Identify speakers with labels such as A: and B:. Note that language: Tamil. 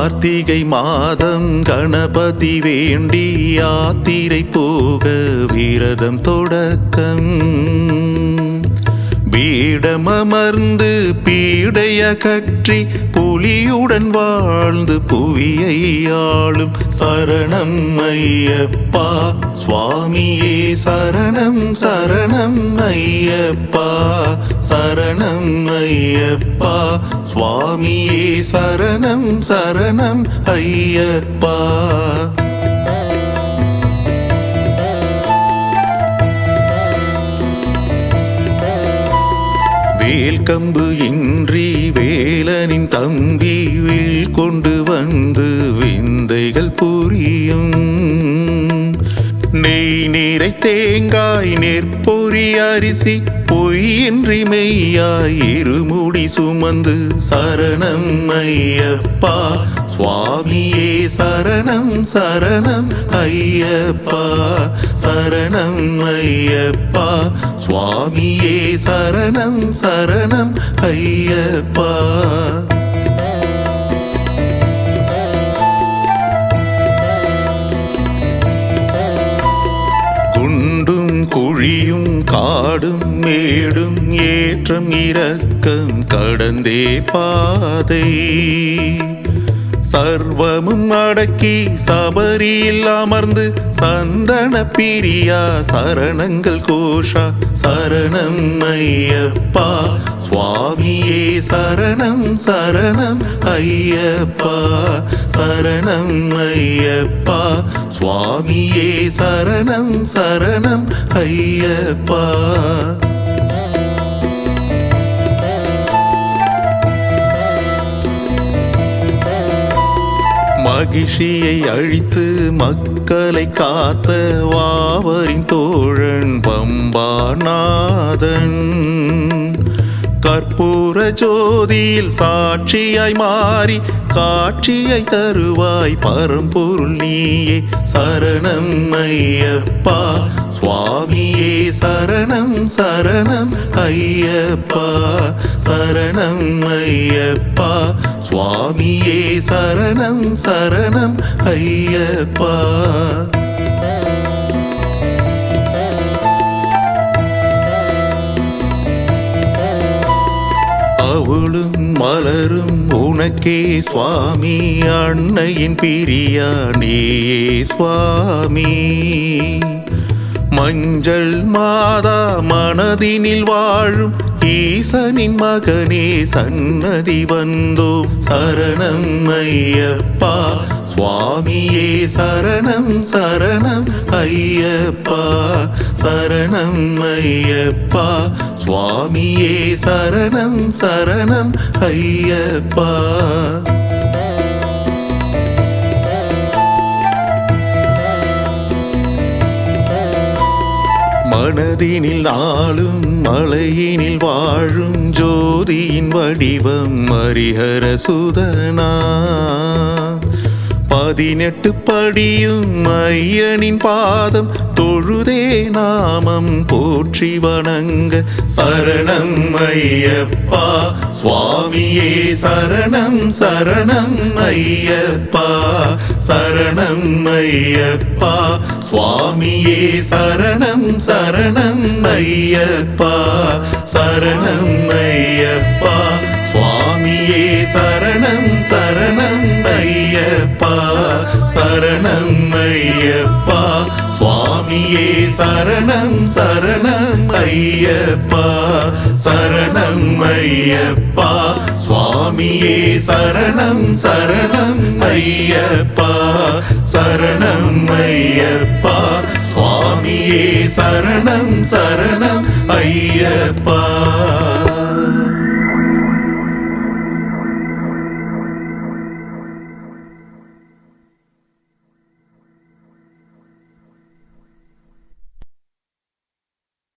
A: கார்த்திகை மாதம் கணபதி வேண்டி யாத்திரை போக விரதம் தொடக்கம். பீடமர்ந்து பீடைய கற்றி புலியுடன் வாழ்ந்து புவியை ஆளும் சரணம் ஐயப்பா சுவாமியே சரணம் சரணம் ஐயப்பா சரணம் ஐயப்பா சுவாமியே சரணம் சரணம் ஐயப்பா. வேல் கம்பு இன்றி வேலனின் தம்பி வில் கொண்டு வந்து விந்தைகள் புரியும். நெய் நீரை தேங்காய் நெற்பொறி அரிசி பொய்யின்றி மெய்யாய் இருமுடி சுமந்து சரணம் ஐயப்பா சுவாமியே சரணம் சரணம் ஐயப்பா சரணம் ஐயப்பா சுவாமியே சரணம் சரணம் ஐயப்பா. குண்டும் குழியும் காடும் மேடும் ஏற்றம் இரக்கம் கடந்தே பாதை சர்வமும் அடக்கி சபரியில் அமர்ந்து சந்தன பிரியா சரணங்கள் கோஷா சரணம் ஐயப்பா சுவாமியே சரணம் சரணம் ஐயப்பா சரணம் ஐயப்பா சுவாமியே சரணம் சரணம் ஐயப்பா. மகிழ்ச்சியை அழித்து மக்களை காத்த வாவரின் தோழன் பம்பாநாதன் கற்பூர ஜோதியில் சாட்சியாய் மாறி காட்சியை தருவாய் பரம்பொருள் நீயே சரணம் ஐயப்பா சுவாமியே சரணம் சரணம் ஐயப்பா சரணம் ஐயப்பா சுவாமியே சரணம் சரணம் ஐயப்பா. அவளும் மலரும் உனக்கே சுவாமி அன்னையின் பிரியா நீயே சுவாமி மஞ்சள் மாதா மனதினில் வாழும் ஈசனின் மகனே சன்னதி வந்தோம் சரணம் ஐயப்பா சுவாமியே சரணம் சரணம் ஐயப்பா சரணம் ஐயப்பா சுவாமியே சரணம் சரணம் ஐயப்பா. மனதினில் ஆளும் மலையினில் வாழும் ஜோதியின் வடிவம் ஹரிஹர சுதனா 18 படியும் ஐயனின் பாதம் தொழுதே நாமம் போற்றி வணங்க சரணம் ஐயப்பா சுவாமியே சரணம் சரணம் ஐயப்பா சரணம் ஐயப்பா சுவாமியே சரணம் சரணம் ஐயப்பா சரணம் ஐயப்பா சுவாமியே சரணம் சரணம் ஐயப்பா சரணம் ஐயப்பா சுவாமியே சரணம் சரணம் ஐயப்பா சரணம் ஐயப்பா சுவாமியே சரணம் சரணம் ஐயப்பா சரணம் ஐயப்பா சுவாமியே சரணம் சரணம் ஐயப்பா.